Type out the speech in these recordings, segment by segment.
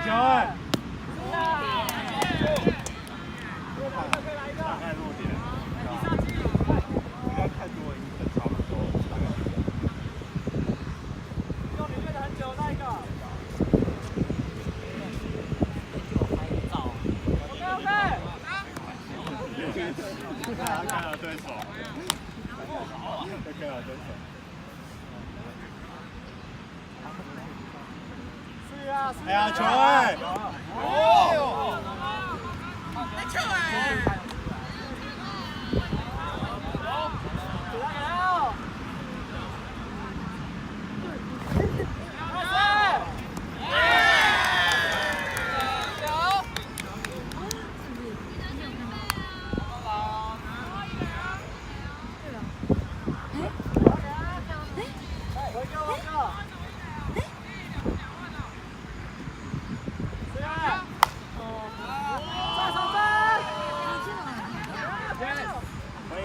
球哎！大概落点，应该看多一个差不多，大概。用你练得很久那一个。看到对手，就看到对手。哎呀，球哎！哦！来球哎！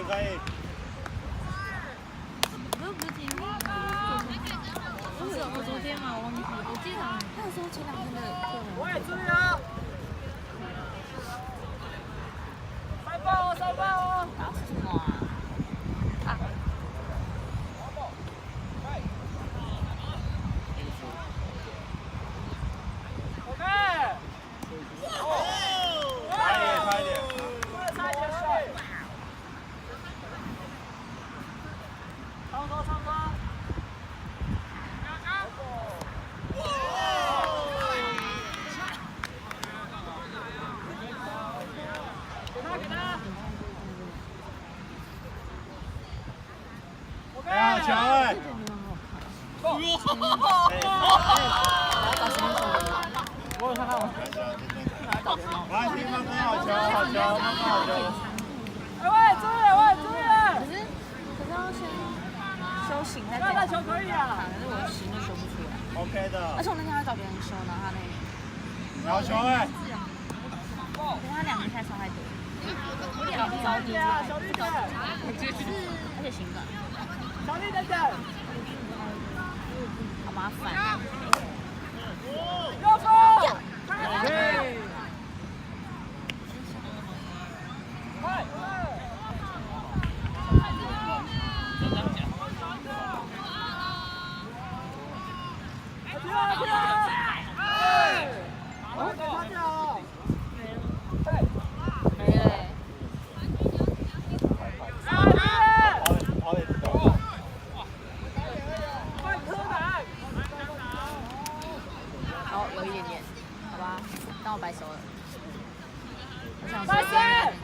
可以。我昨天嘛，我忘记，我记得他有说前2天的课程。我也注意啊！塞爆哦，塞爆哦！打什么啊？哎呀，球哎！我有看到吗？来，踢慢慢好球，好球，慢慢好球。喂，注意，喂，注意！可是要先修行再那球可以啊，可是我行都修不出来。OK 的。而且我那天还找别人修呢，他那好球哎！可是他2年赛超太多，有点小力点，小力点，而且行感，小力点点，好麻烦。右手，对。快！好，有一点点，好吧，当我白手了。我想快说。点！